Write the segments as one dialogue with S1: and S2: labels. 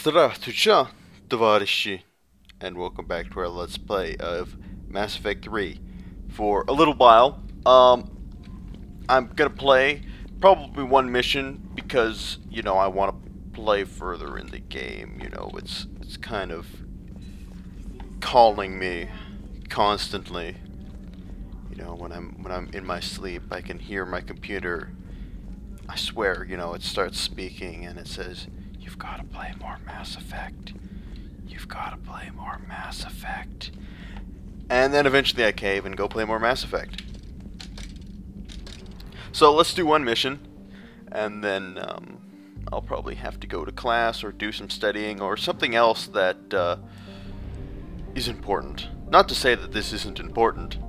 S1: Здравствуйте, товарищи, and welcome back to our Let's Play of Mass Effect 3. For a little while, I'm gonna play probably one mission because, you know, I want to play further in the game. You know, it's kind of calling me constantly. You know, when I'm in my sleep, I can hear my computer. I swear, you know, it starts speaking and it says, "You've got to play more Mass Effect. You've got to play more Mass Effect." And then eventually I cave and go play more Mass Effect. So let's do one mission, and then I'll probably have to go to class or do some studying or something else that is important. Not to say that this isn't important,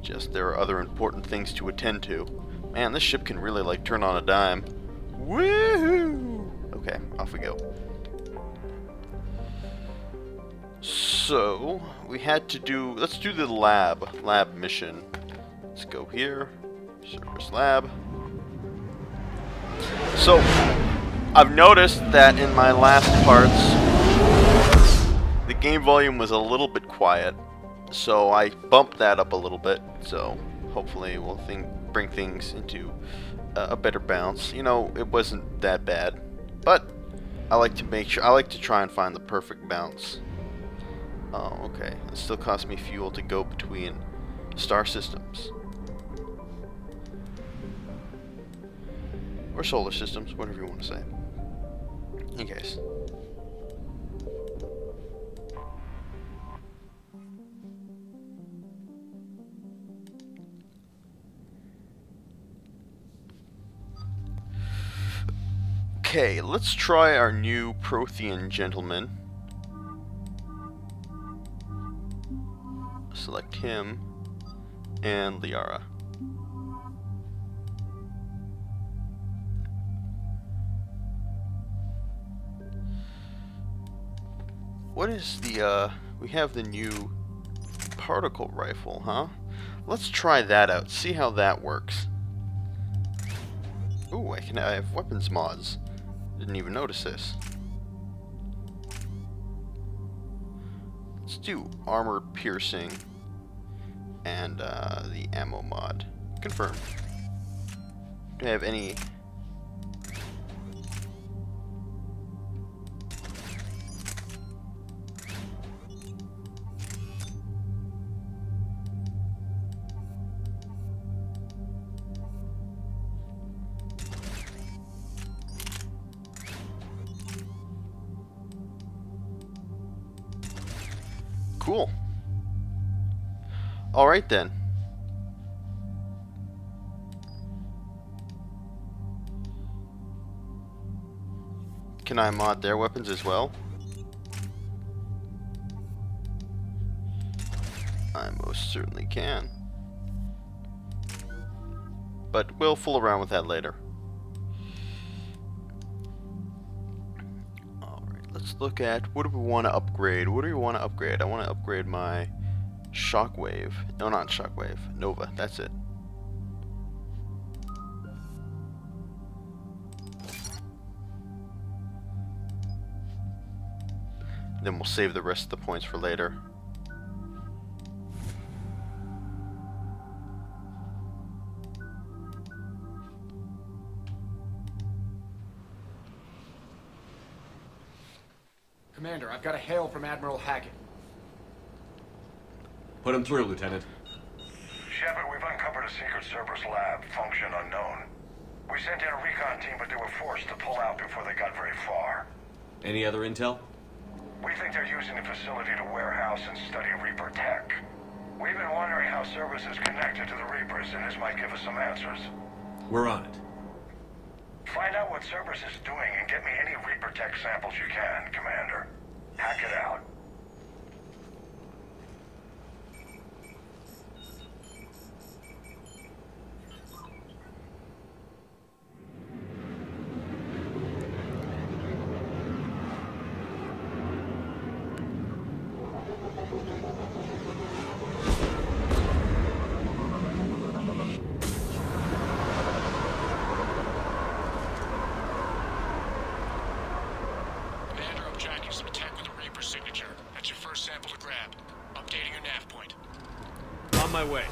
S1: just there are other important things to attend to. Man, this ship can really, like, turn on a dime. Woohoo! Okay, off we go. So, we had to do... Let's do the lab mission. Let's go here. Service lab. So, I've noticed that in my last parts, the game volume was a little bit quiet. So, I bumped that up a little bit. So, hopefully we'll bring things into a better balance. You know, it wasn't that bad, but I like to try and find the perfect balance. Oh, okay. It still costs me fuel to go between star systems or solar systems, whatever you want to say. In case. Okay, let's try our new Prothean gentleman. Select him and Liara. What is the, we have the new particle rifle, huh? Let's try that out, see how that works. Ooh, I have weapons mods. Didn't even notice this. Let's do armor piercing and the ammo mod. Confirm. Do I have any... Cool. Alright then. Can I mod their weapons as well? I most certainly can. But we'll fool around with that later. Let's look at what do we want to upgrade. What do we want to upgrade? I want to upgrade my Shockwave. No, not Shockwave. Nova. That's it. Then we'll save the rest of the points for later.
S2: Commander, I've got a hail from Admiral Hackett.
S3: Put him through, Lieutenant.
S4: Shepard, we've uncovered a secret Cerberus lab, function unknown. We sent in a recon team, but they were forced to pull out before they got very far.
S3: Any other intel?
S4: We think they're using the facility to warehouse and study Reaper tech. We've been wondering how Cerberus is connected to the Reapers, and this might give us some answers.
S3: We're on it.
S4: Find out what Cerberus is doing and get me any Reaper tech samples you can, Commander. Hack it out.
S3: on my way.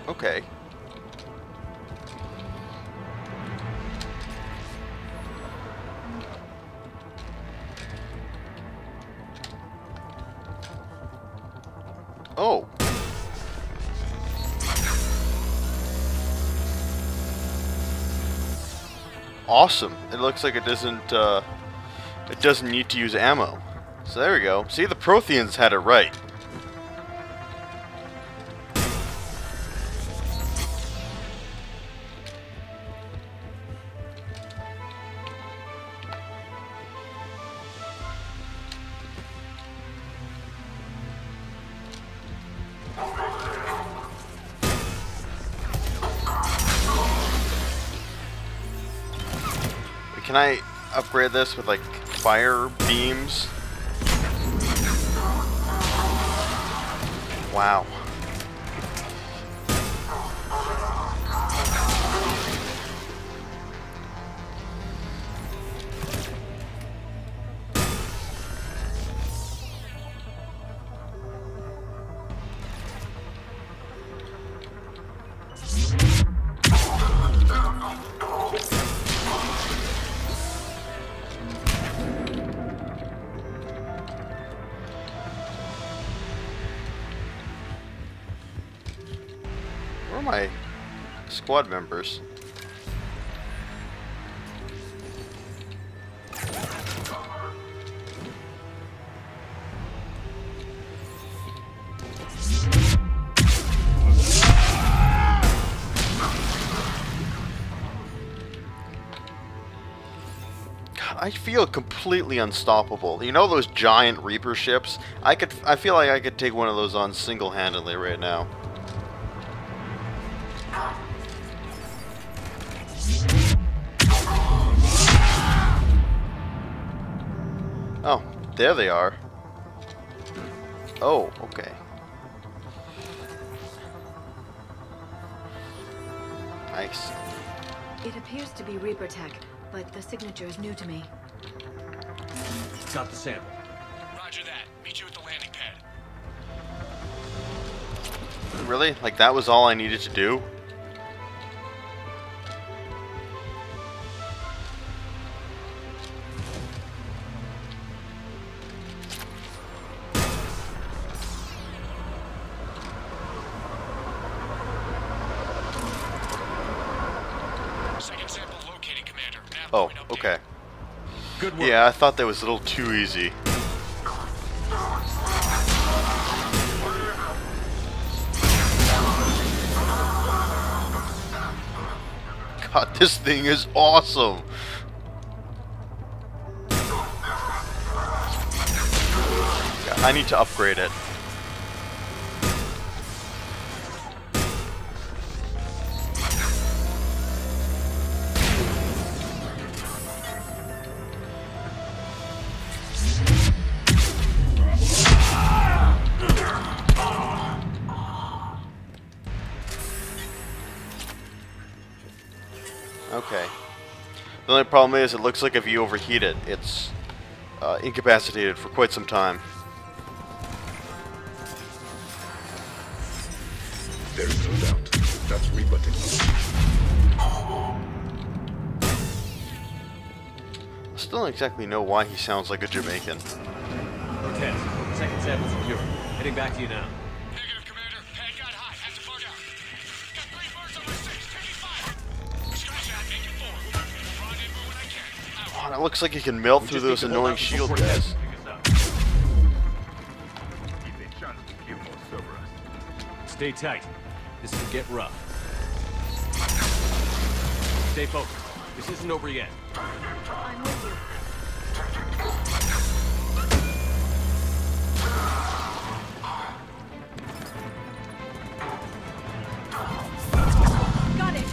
S1: Okay. Oh. Awesome. It looks like it doesn't need to use ammo. So there we go. See, the Protheans had it right. Can I upgrade this with like fire beams? Wow. Where are my squad members? God, I feel completely unstoppable. You know those giant Reaper ships? I feel like I could take one of those on single-handedly right now. Oh, there they are. Oh, okay. Nice.
S5: It appears to be Reaper tech, but the signature is new to me.
S3: Got the sample.
S2: Roger that. Meet you at the landing pad.
S1: Really? Like that was all I needed to do?
S2: Second sample located, Commander. Nav
S1: Oh,
S2: point update.
S1: okay.
S3: Good work.
S1: Yeah, I thought that was a little too easy. God, this thing is awesome! God, I need to upgrade it. Okay. The only problem is it looks like if you overheat it, it's incapacitated for quite some time.
S6: There's no doubt. That's Reaper technology.
S1: I still don't exactly know why he sounds like a Jamaican.
S3: Cortez, second sample secure. Heading back to you now.
S2: Negative, Commander. Pad got hot. Have to bug out. Got 3 birds on my 6. Taking fire. Scratch that. Making 4. Rendezvous when I can. Out.
S1: Oh, it looks like he can melt through those annoying shield guys.
S3: Stay tight. This could get rough. Stay focused. This isn't over yet.
S5: I'm with you. Got it.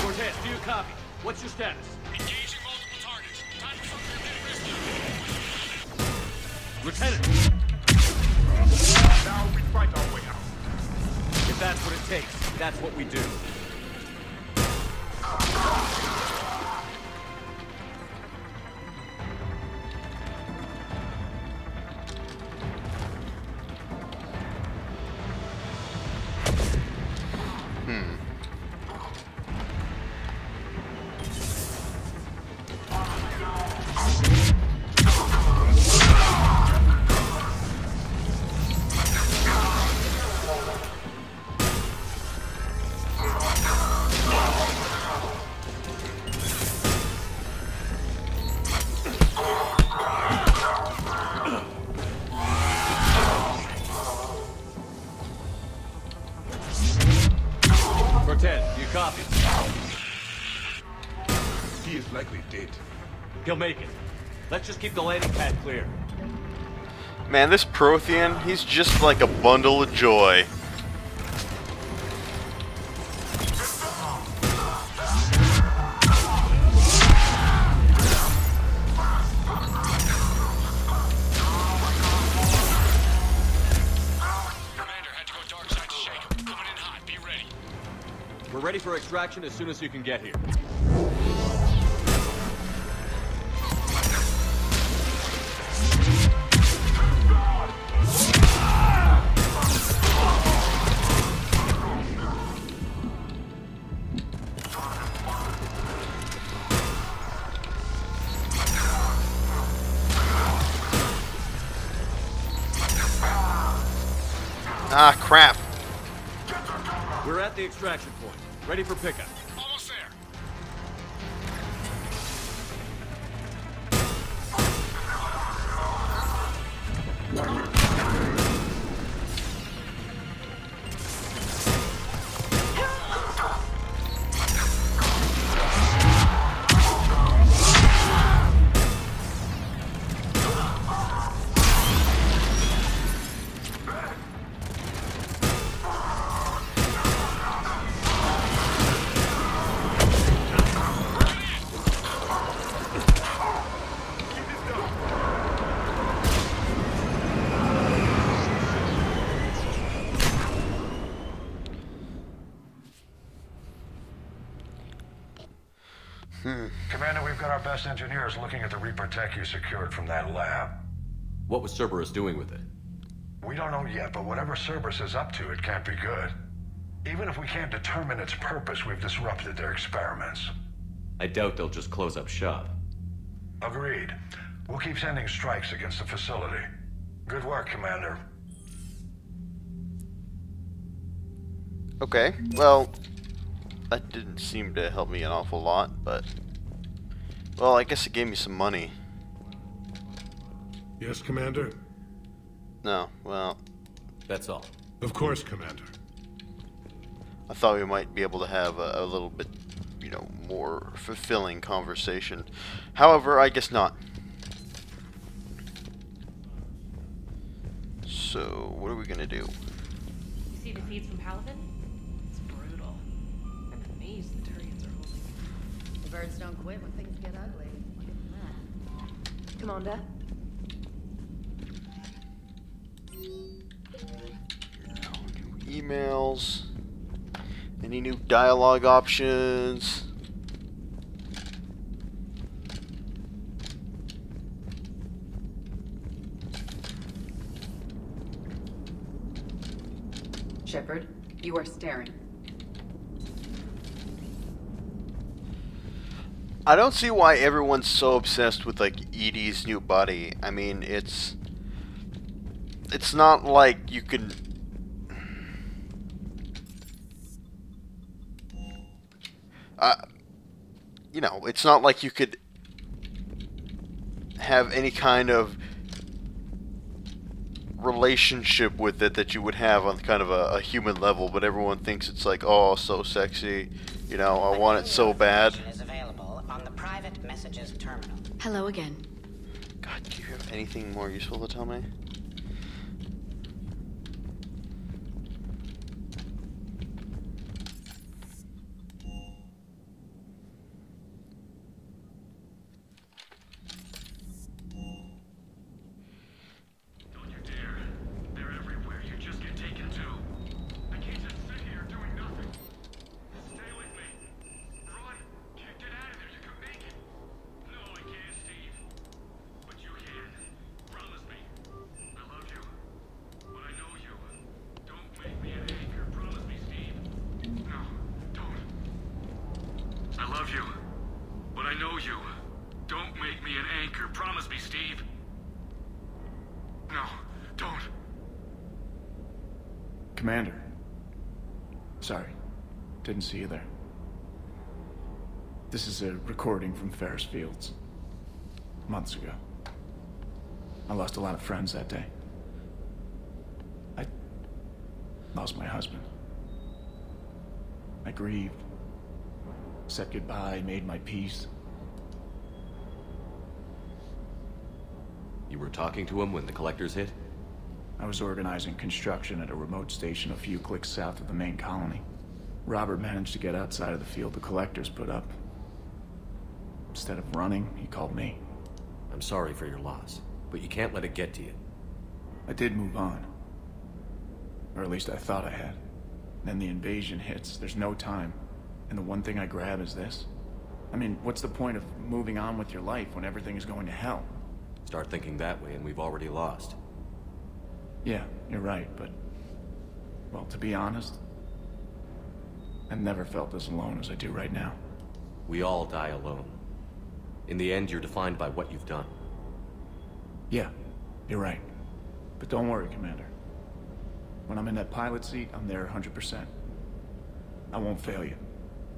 S3: Cortez, do you copy? What's your status?
S2: Engaging multiple targets.
S3: Lieutenant!
S2: Now we fight our way out.
S3: If that's what it takes, that's what we do. You copy?
S6: He is likely dead.
S3: He'll make it. Let's just keep the landing pad clear.
S1: Man, this Prothean, he's just like a bundle of joy.
S2: Commander had to go dark side to shake him. Coming in hot. Be ready.
S3: We're ready for extraction as soon as you can get here.
S1: Ah, crap.
S3: We're at the extraction point. Ready for pickup.
S2: Almost there.
S4: Commander, we've got our best engineers looking at the Reaper tech you secured from that lab.
S3: What was Cerberus doing with it?
S4: We don't know yet, but whatever Cerberus is up to, it can't be good. Even if we can't determine its purpose, we've disrupted their experiments.
S3: I doubt they'll just close up shop.
S4: Agreed. We'll keep sending strikes against the facility. Good work, Commander.
S1: Okay, well, that didn't seem to help me an awful lot, but... well, I guess it gave me some money.
S6: Yes, Commander?
S1: No, well,
S3: That's all.
S6: Of course, Commander.
S1: I thought we might be able to have a little bit, you know, more fulfilling conversation. However, I guess not. So, what are we gonna do?
S7: You see the feeds from Paladin? It's brutal. I'm amazed the Turians are holding it.
S5: The birds don't quit when things get ugly. Look at that.
S7: Commander?
S1: Emails. Any new dialogue options?
S8: Shepard, you are staring.
S1: I don't see why everyone's so obsessed with, like, Edie's new body. I mean, it's not like you can... you know, it's not like you could have any kind of relationship with it that you would have on kind of a human level, but everyone thinks it's like, oh, so sexy, you know, I want it so bad.
S9: Is available on the private messages terminal.
S5: Hello again.
S1: God, do you have anything more useful to tell me?
S10: Commander. Sorry, didn't see you there. This is a recording from Ferris Fields. Months ago. I lost a lot of friends that day. I lost my husband. I grieved. Said goodbye, made my peace.
S3: You were talking to him when the collectors hit?
S10: I was organizing construction at a remote station a few clicks south of the main colony. Robert managed to get outside of the field the collectors put up. Instead of running, he called me.
S3: I'm sorry for your loss, but you can't let it get to you.
S10: I did move on. Or at least I thought I had. Then the invasion hits, there's no time. And the one thing I grab is this. I mean, what's the point of moving on with your life when everything is going to hell?
S3: Start thinking that way and we've already lost.
S10: Yeah, you're right, but... well, to be honest, I've never felt as alone as I do right now.
S3: We all die alone. In the end, you're defined by what you've done.
S10: Yeah, you're right. But don't worry, Commander. When I'm in that pilot seat, I'm there 100%. I won't fail you.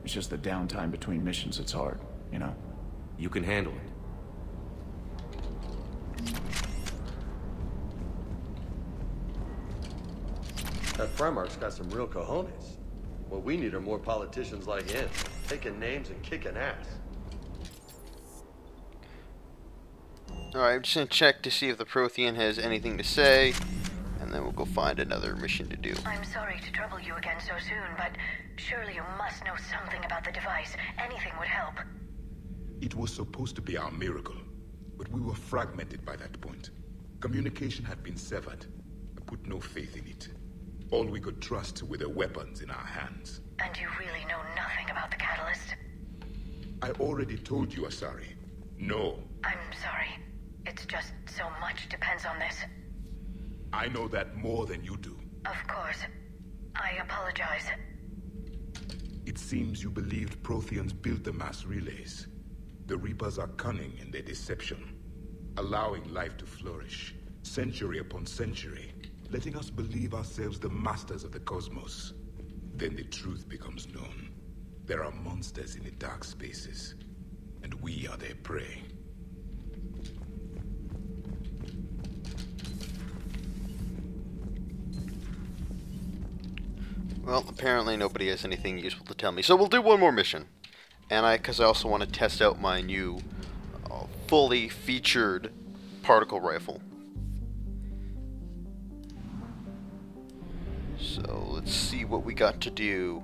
S10: It's just the downtime between missions that's hard, you know?
S3: You can handle it.
S11: That Fremark's got some real cojones. What we need are more politicians like him, taking names and kicking ass.
S1: Alright, I'm just gonna check to see if the Prothean has anything to say, and then we'll go find another mission to do.
S12: I'm sorry to trouble you again so soon, but surely you must know something about the device. Anything would help.
S6: It was supposed to be our miracle, but we were fragmented by that point. Communication had been severed. I put no faith in it. All we could trust were the weapons in our hands.
S12: And you really know nothing about the catalyst?
S6: I already told you, Asari. No.
S12: I'm sorry. It's just so much depends on this.
S6: I know that more than you do.
S12: Of course. I apologize.
S6: It seems you believed Protheans built the mass relays. The Reapers are cunning in their deception, allowing life to flourish, century upon century, letting us believe ourselves the masters of the cosmos. Then the truth becomes known. There are monsters in the dark spaces, and we are their prey.
S1: Well, apparently nobody has anything useful to tell me, so we'll do one more mission. And because I also want to test out my new fully featured particle rifle. So let's see what we got to do.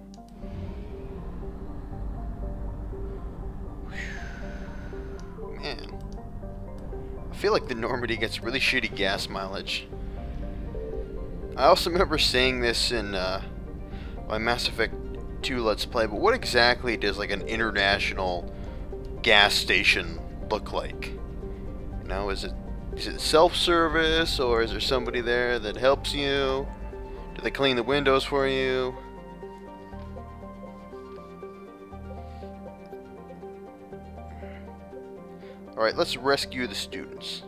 S1: Man, I feel like the Normandy gets really shitty gas mileage. I also remember saying this in my Mass Effect 2 Let's Play, but what exactly does like an international gas station look like? You know, is it self-service, or is there somebody there that helps you? Do they clean the windows for you? Alright, let's rescue the students.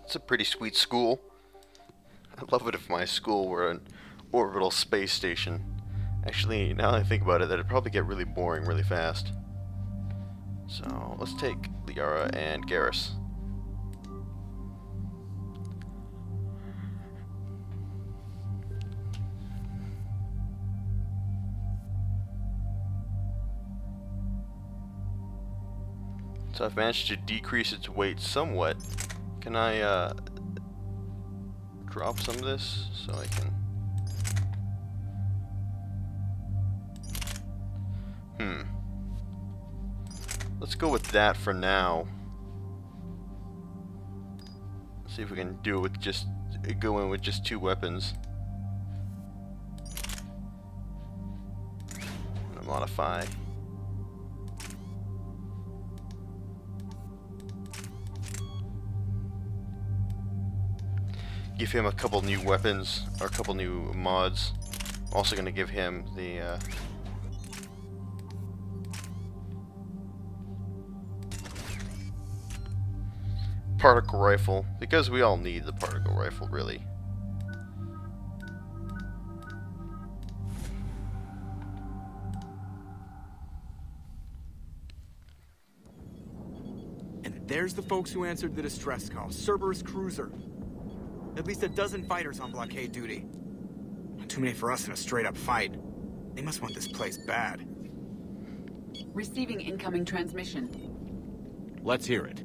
S1: It's a pretty sweet school. I'd love it if my school were an orbital space station. Actually, now that I think about it, that'd probably get really boring really fast. So, let's take Liara and Garrus. So I've managed to decrease its weight somewhat. Can I drop some of this so I can... Let's go with that for now. See if we can do it with just... go in with just 2 weapons. Modify. give him a couple new weapons, or a couple new mods. I'm also going to give him the particle rifle, because we all need the particle rifle, really.
S13: And there's the folks who answered the distress call. Cerberus cruiser. At least a dozen fighters on blockade duty. Not too many for us in a straight-up fight. They must want this place bad.
S8: Receiving incoming transmission.
S3: Let's hear it.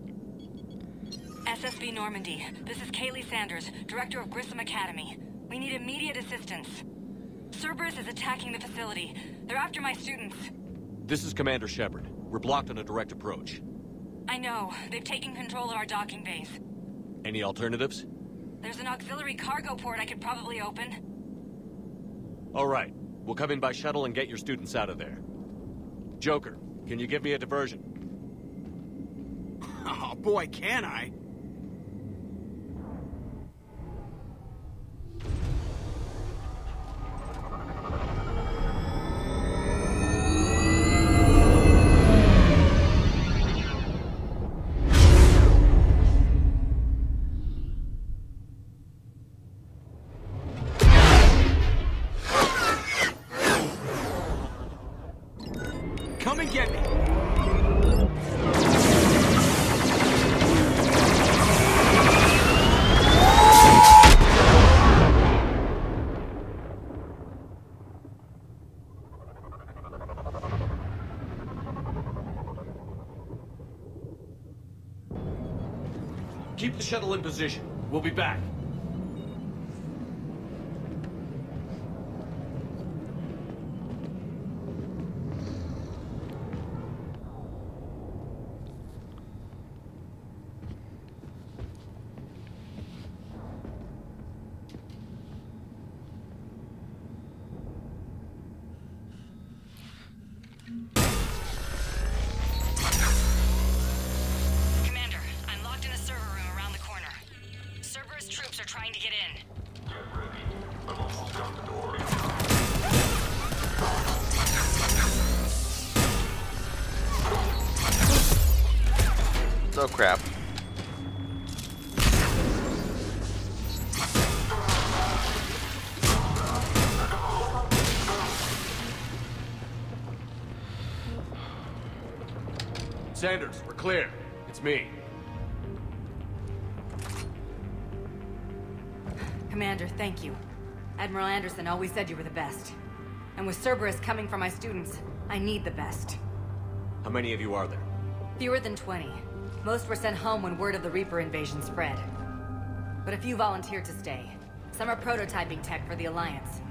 S14: SSB Normandy. This is Kaylee Sanders, Director of Grissom Academy. We need immediate assistance. Cerberus is attacking the facility. They're after my students.
S3: This is Commander Shepard. We're blocked on a direct approach.
S14: I know. They've taken control of our docking base.
S3: Any alternatives?
S14: There's an auxiliary cargo port I could probably open.
S3: All right. We'll come in by shuttle and get your students out of there. Joker, can you give me a diversion?
S13: Oh boy, can I? Come and get me!
S3: Keep the shuttle in position. We'll be back.
S14: Commander, I'm locked in a server room around the corner. Cerberus troops are trying to get in.
S6: Get ready. I'm almost out the door.
S1: Oh crap.
S3: Sanders, we're clear. It's me.
S14: Commander, thank you. Admiral Anderson always said you were the best. And with Cerberus coming for my students, I need the best.
S3: How many of you are there?
S14: Fewer than 20. Most were sent home when word of the Reaper invasion spread. But a few volunteered to stay. Some are prototyping tech for the Alliance.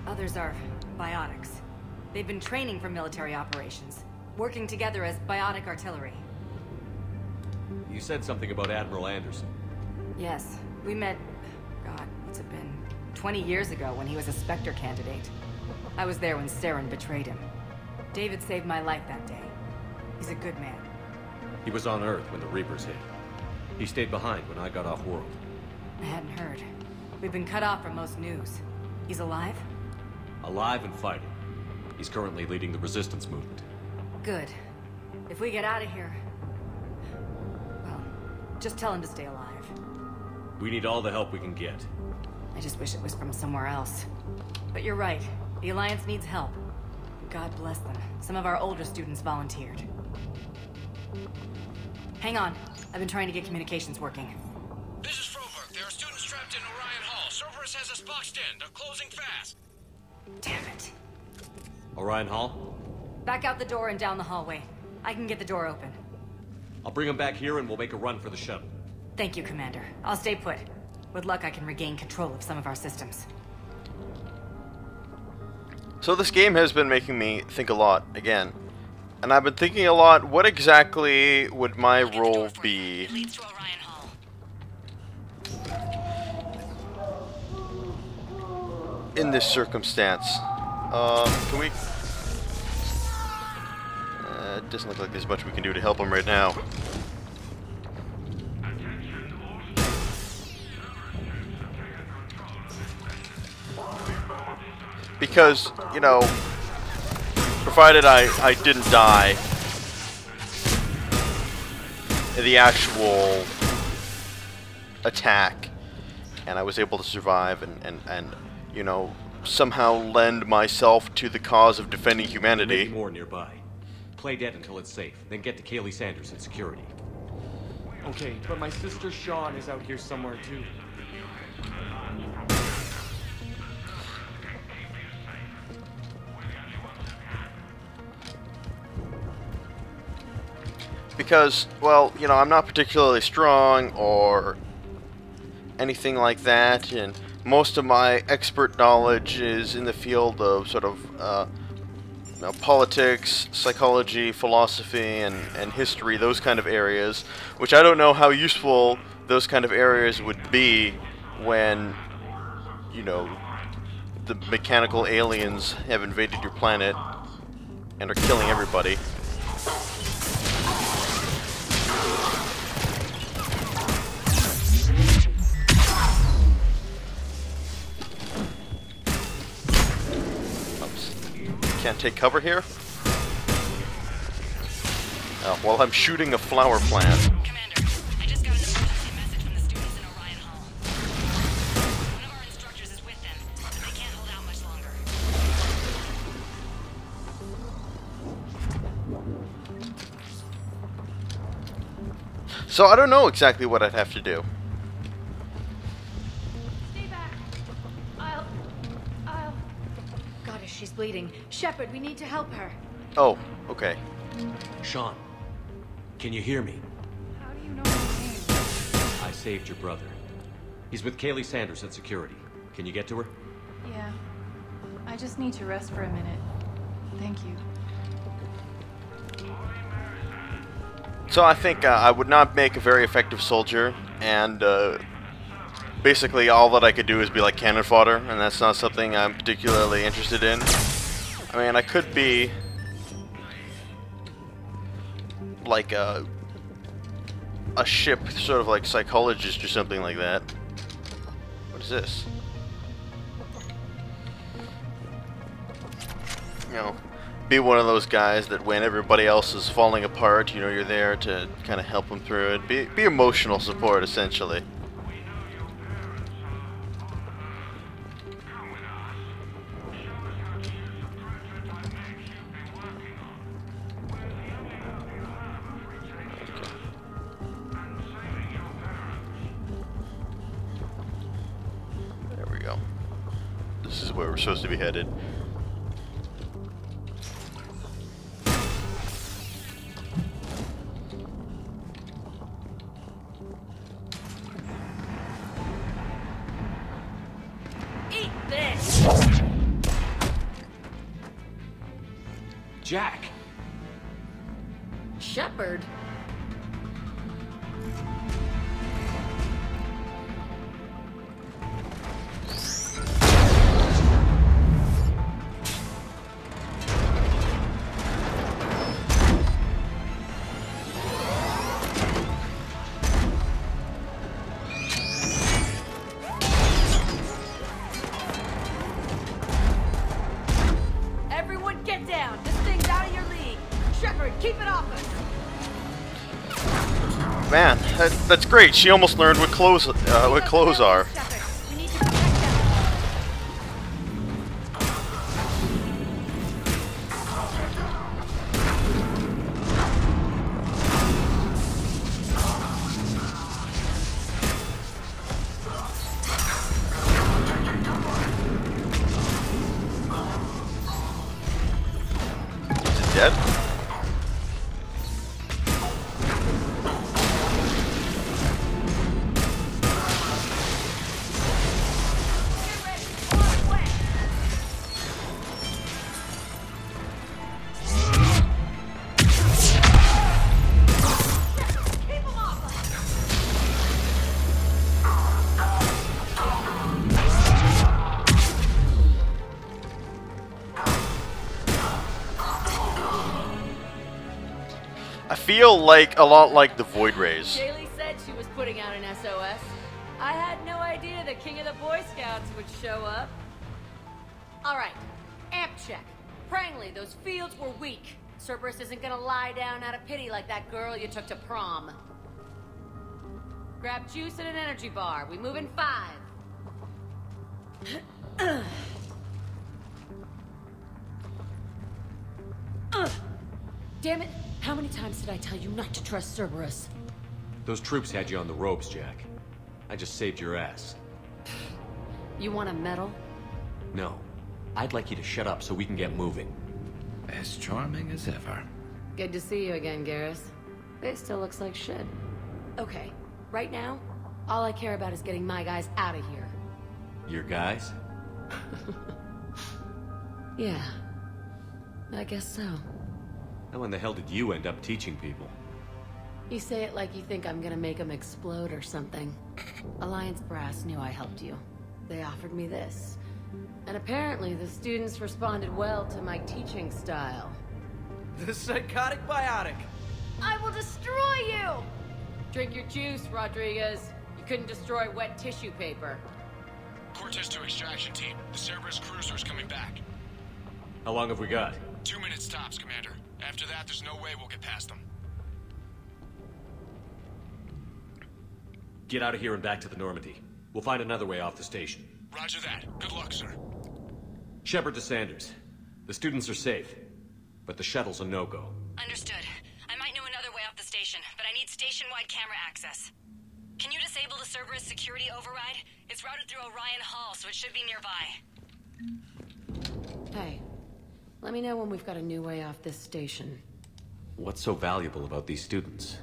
S14: Others are biotics. They've been training for military operations, working together as biotic artillery.
S3: You said something about Admiral Anderson.
S14: Yes, we met, God, what's it been? 20 years ago when he was a Spectre candidate. I was there when Saren betrayed him. David saved my life that day. He's a good man.
S3: He was on Earth when the Reapers hit. He stayed behind when I got off-world.
S14: I hadn't heard. We've been cut off from most news. He's alive?
S3: Alive and fighting. He's currently leading the resistance movement.
S14: Good. If we get out of here... well, just tell him to stay alive.
S3: We need all the help we can get.
S14: I just wish it was from somewhere else. But you're right. The Alliance needs help. God bless them. Some of our older students volunteered. Hang on. I've been trying to get communications working.
S2: This is Froberg. There are students trapped in Orion Hall. Cerberus has us boxed in. They're closing fast.
S14: Damn it.
S3: Orion Hall?
S14: Back out the door and down the hallway. I can get the door open.
S3: I'll bring him back here and we'll make a run for the shuttle.
S14: Thank you, Commander. I'll stay put. With luck, I can regain control of some of our systems.
S1: So this game has been making me think a lot, again. And I've been thinking a lot, what exactly would my role be?
S14: It leads to Orion Hall.
S1: In this circumstance? Can we... it doesn't look like there's much we can do to help him right now. Because, you know, provided I didn't die in the actual attack, and I was able to survive and you know, somehow lend myself to the cause of defending humanity.
S3: There may be more nearby. Play dead until it's safe, then get to Kaylee Sanders at security.
S15: Okay, but my sister Sean is out here somewhere too.
S1: Because, well, you know, I'm not particularly strong or anything like that, and most of my expert knowledge is in the field of sort of you know, politics, psychology, philosophy, and history, those kind of areas, which I don't know how useful those kind of areas would be when, you know, the mechanical aliens have invaded your planet and are killing everybody. Can't take cover here? While I'm shooting a flower plant.
S14: Commander, I just got an emergency message from the students in Orion Hall. One of our instructors is with them, but they can't hold out much longer.
S1: So I don't know exactly what I'd have to do.
S5: Stay back. I'll... Goddess, she's bleeding. Shepard, we need to help her.
S1: Oh, okay.
S3: Sean, can you hear me?
S5: How do you know my name?
S3: I saved your brother. He's with Kaylee Sanders at security. Can you get to her?
S5: Yeah. I just need to rest for a minute. Thank you.
S1: So I think I would not make a very effective soldier, and basically all that I could do is be like cannon fodder, and that's not something I'm particularly interested in. I mean, I could be like a ship, sort of like psychologist or something like that. What is this? You know, be one of those guys that when everybody else is falling apart, you know, you're there to kind of help them through it. Be emotional support, essentially. There we go. This is where we're supposed to be headed.
S3: Jack!
S14: Shepard?
S16: Everyone get down! This thing's out of your league! Shepard, keep it off us!
S1: Man, that's great. She almost learned what clothes are. Is it dead? I feel like a lot like the Void Rays.
S16: Kaylee said she was putting out an SOS. I had no idea the king of the Boy Scouts would show up.
S14: Alright, amp check. Prangley, those fields were weak. Cerberus isn't gonna lie down out of pity like that girl you took to prom. Grab juice and an energy bar. We move in 5. Damn it! How many times did I tell you not to trust Cerberus?
S3: Those troops had you on the ropes, Jack. I just saved your ass.
S14: You want a medal?
S3: No. I'd like you to shut up so we can get moving.
S17: As charming as ever.
S14: Good to see you again, Garrus. It still looks like shit. Okay, right now, all I care about is getting my guys out of here.
S3: Your guys?
S14: Yeah. I guess so.
S3: How in the hell did you end up teaching people?
S14: You say it like you think I'm gonna make them explode or something. Alliance Brass knew I helped you. They offered me this. And apparently the students responded well to my teaching style.
S13: The psychotic biotic.
S14: I will destroy you! Drink your juice, Rodriguez. You couldn't destroy wet tissue paper.
S2: Cortez to extraction team. The Cerberus cruiser is coming back.
S3: How long have we got?
S2: 2 minutes tops, Commander. After that, there's no way we'll get past them.
S3: Get out of here and back to the Normandy. We'll find another way off the station.
S2: Roger that. Good luck, sir.
S3: Shepard to Sanders. The students are safe, but the shuttle's a no-go.
S14: Understood. I might know another way off the station, but I need station-wide camera access. Can you disable the Cerberus security override? It's routed through Orion Hall, so it should be nearby. Hey, let me know when we've got a new way off this station.
S3: What's so valuable about these students?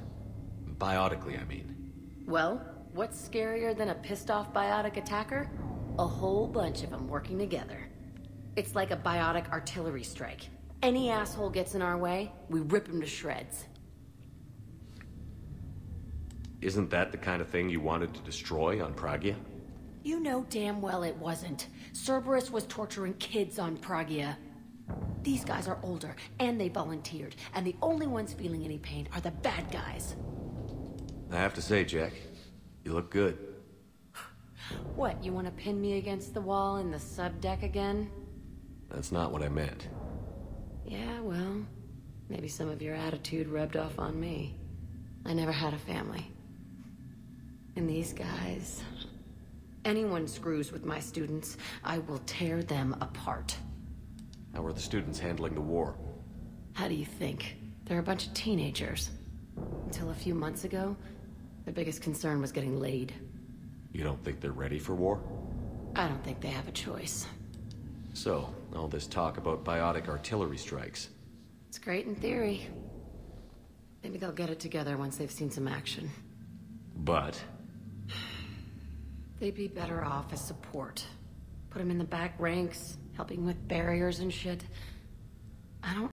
S3: Biotically, I mean.
S14: Well, what's scarier than a pissed-off biotic attacker? A whole bunch of them working together. It's like a biotic artillery strike. Any asshole gets in our way, we rip him to shreds.
S3: Isn't that the kind of thing you wanted to destroy on Pragia?
S14: You know damn well it wasn't. Cerberus was torturing kids on Pragia. These guys are older, and they volunteered, and the only ones feeling any pain are the bad guys.
S3: I have to say, Jack, you look good.
S14: What, you want to pin me against the wall in the subdeck again?
S3: That's not what I meant.
S14: Yeah, well, maybe some of your attitude rubbed off on me. I never had a family. And these guys... Anyone screws with my students, I will tear them apart.
S3: How are the students handling the war?
S14: How do you think? They're a bunch of teenagers. Until a few months ago, their biggest concern was getting laid.
S3: You don't think they're ready for war?
S14: I don't think they have a choice.
S3: So, all this talk about biotic artillery strikes.
S14: It's great in theory. Maybe they'll get it together once they've seen some action.
S3: But?
S14: They'd be better off as support. Put them in the back ranks, helping with barriers and shit. I don't